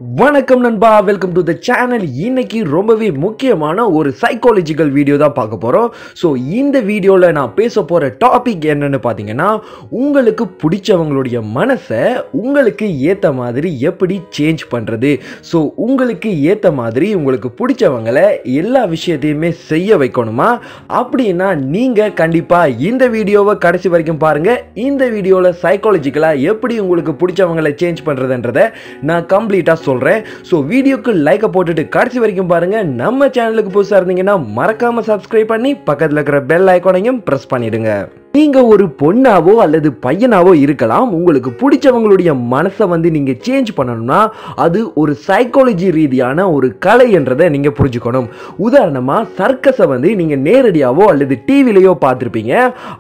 வணக்கம் நண்பா, welcome to the channel. இன்னைக்கு ரொம்பவே முக்கியமான ஒரு சைக்காலஜிக்கல் வீடியோ தான் பார்க்க போகிறோம். ஸோ இந்த வீடியோவில் நான் பேச போகிற டாபிக் என்னன்னு பார்த்தீங்கன்னா, உங்களுக்கு பிடிச்சவங்களுடைய மனசை உங்களுக்கு ஏற்ற மாதிரி எப்படி சேஞ்ச் பண்ணுறது. ஸோ உங்களுக்கு ஏற்ற மாதிரி உங்களுக்கு பிடிச்சவங்களை எல்லா விஷயத்தையுமே செய்ய வைக்கணுமா அப்படின்னா நீங்கள் கண்டிப்பாக இந்த வீடியோவை கடைசி வரைக்கும் பாருங்கள். இந்த வீடியோவில் சைக்காலஜிக்கலாக எப்படி உங்களுக்கு பிடிச்சவங்களை சேஞ்ச் பண்ணுறதுன்றதை நான் கம்ப்ளீட்டாக சொல்றேன். சோ வீடியோக்கு லைக் போட்டுட்டு கடைசி வரைக்கும் பாருங்க. நம்ம சேனலுக்கு புதுசா இருந்தீங்கன்னா மறக்காம சப்ஸ்கிரைப் பண்ணி பக்கத்துல இருக்கிற பெல் ஐகானையும் பிரஸ் பண்ணிடுங்க. நீங்க ஒரு பொண்ணாவோ அல்லது பையனாவோ இருக்கலாம். உங்களுக்கு பிடிச்சவங்களுடைய மனசை நீங்க சேஞ்ச் பண்ணணும்னா அது ஒரு சைக்காலஜி ரீதியான ஒரு கலை என்றதை நீங்க புரிஞ்சுக்கணும். உதாரணமா சர்க்கஸை நீங்க நேரடியாவோ அல்லது டிவிலையோ பார்த்திருப்பீங்க.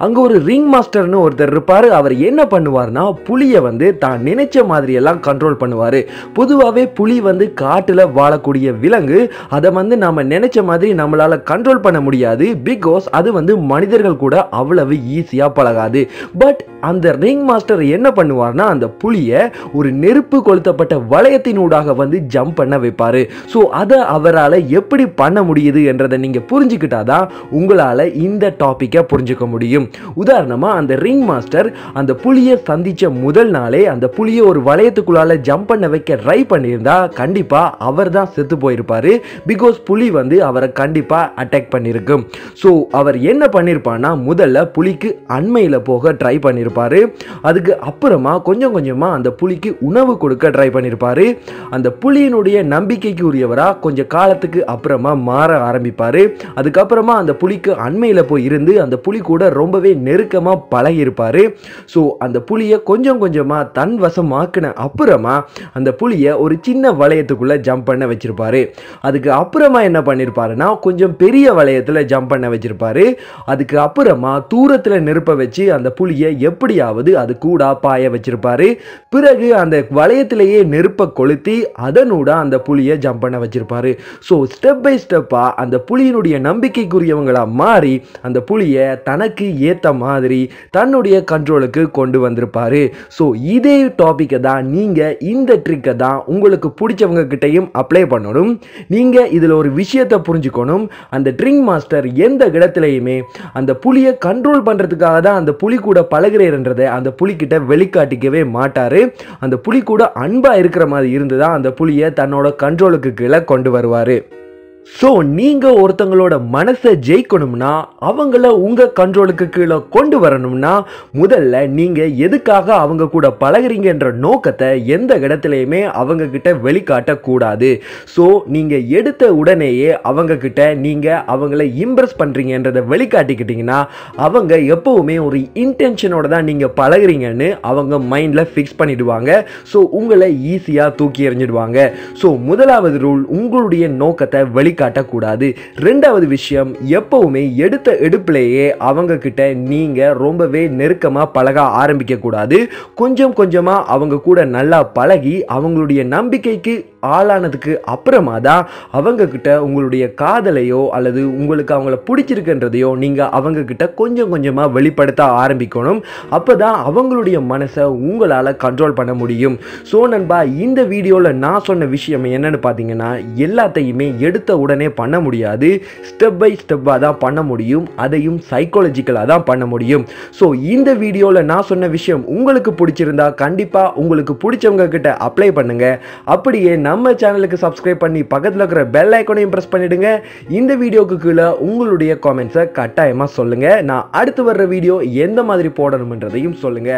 அங்க ஒரு ரிங் மாஸ்டர்னு ஒருத்தர் இருப்பாரு. அவர் என்ன பண்ணுவார்னா புலியை தான் நினைச்ச மாதிரி எல்லாம் கண்ட்ரோல் பண்ணுவாரு. பொதுவாகவே புலி காட்டுல வாழக்கூடிய விலங்கு. அதை நாம நினைச்ச மாதிரி நம்மளால கண்ட்ரோல் பண்ண முடியாது. பிகாஸ் அது மனிதர்கள் கூட அவ்வளவு ஈஸியா பழகாது. பட் அந்த ரிங் மாஸ்டர் என்ன பண்ணுவார்னா அந்த புலியை ஒரு நெருப்பு கொளுத்தப்பட்ட வளையத்தினூடாக ஜம்ப் பண்ண வைப்பாரு. ஸோ அதை அவரால் எப்படி பண்ண முடியுது என்றதை நீங்க புரிஞ்சுக்கிட்டாதான் உங்களால இந்த டாபிக்கை புரிஞ்சுக்க முடியும். உதாரணமா அந்த ரிங் மாஸ்டர் அந்த புலியை சந்திச்ச முதல் நாளே அந்த புலியை ஒரு வளையத்துக்குள்ளால ஜம்ப் பண்ண வைக்க ட்ரை பண்ணியிருந்தா கண்டிப்பா அவர் தான் செத்து போயிருப்பாரு. பிகாஸ் புலி அவரை கண்டிப்பா அட்டாக் பண்ணிருக்கும். ஸோ அவர் என்ன பண்ணிருப்பான்னா முதல்ல புலிக்கு அண்மையில போக ட்ரை பண்ணிருப்பாரு. அதுக்கு அப்புறமா கொஞ்சம் கொஞ்சமா அந்த புலிக்கு உணவு கொடுக்க ட்ரை பண்ணிருப்பாரு. அந்த புலியினுடைய நம்பிக்கைக்கு உரியவரா கொஞ்ச காலத்துக்கு அப்புறமா மாற ஆரம்பிப்பாரு. அதுக்கப்புறமா அந்த புலிக்கு அண்மையில போய் இருந்து அந்த புலி கூட ரொம்பவே நெருக்கமா பழகி இருப்பாரு. ஸோ அந்த புலியை கொஞ்சம் கொஞ்சமா தன் வசமாக்குன அப்புறமா அந்த புலியை ஒரு சின்ன வளையத்துக்குள்ள ஜம்ப் பண்ண வச்சிருப்பாரு. அதுக்கு அப்புறமா என்ன பண்ணிருப்பாருன்னா கொஞ்சம் பெரிய வளையத்துல ஜம்ப் பண்ண வச்சிருப்பாரு. அதுக்கு அப்புறமா தூரத்துல நெருப்ப வச்சு அந்த புலியை எப்படியாவது அது கூட பாய வச்சிருப்பாரு. பிறகு அந்த வளையத்திலேயே நெருப்பை கொளுத்தி அதனூட அந்த புலியை ஜம்ப் பண்ண வச்சிருப்பாரு. ஸோ ஸ்டெப் பை ஸ்டெப்பா அந்த புலியினுடைய நம்பிக்கைக்குரியவங்களா மாறி அந்த புலியை தனக்கு ஏத்த மாதிரி தன்னுடைய கண்ட்ரோலுக்கு கொண்டு வந்திருப்பாரு. ஸோ இதே டாபிக்கை தான் நீங்க இந்த ட்ரிக்கை தான் உங்களுக்கு பிடிச்சவங்க கிட்டையும் அப்ளை பண்ணணும். நீங்க இதுல ஒரு விஷயத்தை புரிஞ்சுக்கணும். அந்த ட்ரிங்க் மாஸ்டர் எந்த இடத்துலையுமே அந்த புலியை கண்ட்ரோல் பண்றதுக்காக தான் அந்த புலி கூட பழகுறேன்றதை அந்த புலி கிட்ட வெளிக்காட்டிக்கவே மாட்டாரு. அந்த புலி கூட அன்பா இருக்கிற மாதிரி இருந்துதான் அந்த புலியை தன்னோட கண்ட்ரோலுக்கு கீழே கொண்டு வருவாரு. ஸோ நீங்கள் ஒருத்தங்களோட மனசை ஜெயிக்கணும்னா அவங்கள உங்கள் கண்ட்ரோலுக்கு கீழே கொண்டு வரணும்னா முதல்ல நீங்கள் எதுக்காக அவங்க கூட பழகுறீங்கன்ற நோக்கத்தை எந்த இடத்துலையுமே அவங்க கிட்ட வெளிக்காட்டக்கூடாது. ஸோ நீங்கள் எடுத்த உடனேயே அவங்க கிட்ட நீங்கள் அவங்கள இம்ப்ரெஸ் பண்ணுறீங்கன்றதை வெளிக்காட்டிக்கிட்டீங்கன்னா அவங்க எப்போவுமே ஒரு இன்டென்ஷனோட தான் நீங்கள் பழகுறீங்கன்னு அவங்க மைண்டில் ஃபிக்ஸ் பண்ணிடுவாங்க. ஸோ உங்களை ஈஸியாக தூக்கி எறிஞ்சிடுவாங்க. ஸோ முதலாவது ரூல், உங்களுடைய நோக்கத்தை காட்டக்கூடாது. இரண்டாவது விஷயம், எப்பவுமே எடுத்த எடுப்பிலேயே அவங்க கிட்ட நீங்க ரொம்பவே நெருக்கமா பழக ஆரம்பிக்க கூடாது. கொஞ்சம் கொஞ்சமா அவங்க கூட நல்லா பழகி அவங்களுடைய நம்பிக்கைக்கு ஆளானதுக்கு அப்புறமா தான் அவங்க கிட்ட உங்களுடைய காதலையோ அல்லது உங்களுக்கு அவங்கள பிடிச்சிருக்குன்றதையோ நீங்க அவங்க கிட்ட கொஞ்சம் கொஞ்சமா வெளிப்படுத்த ஆரம்பிக்கணும். அப்பதான் அவங்களுடைய மனசை உங்களால கண்ட்ரோல் பண்ண முடியும். ஸோ நண்பா, இந்த வீடியோல நான் சொன்ன விஷயம் என்னன்னு பார்த்தீங்கன்னா, எல்லாத்தையுமே எடுத்த உடனே பண்ண முடியாது. ஸ்டெப் பை ஸ்டெப்பா தான் பண்ண முடியும். அதையும் சைக்காலஜிக்கலா தான் பண்ண முடியும். ஸோ இந்த வீடியோல நான் சொன்ன விஷயம் உங்களுக்கு பிடிச்சிருந்தா கண்டிப்பா உங்களுக்கு பிடிச்சவங்க கிட்ட அப்ளை பண்ணுங்க. அப்படியே நம்ம சேனலுக்கு சப்ஸ்கிரைப் பண்ணி பக்கத்தில் இருக்கிற பெல் ஐகானையும் பிரஸ் பண்ணிடுங்க. இந்த வீடியோக்கு கீழே உங்களுடைய காமெண்ட்ஸை கட்டாயமா சொல்லுங்க. நான் அடுத்து வர்ற வீடியோ எந்த மாதிரி போடணும்ன்றதையும் சொல்லுங்க.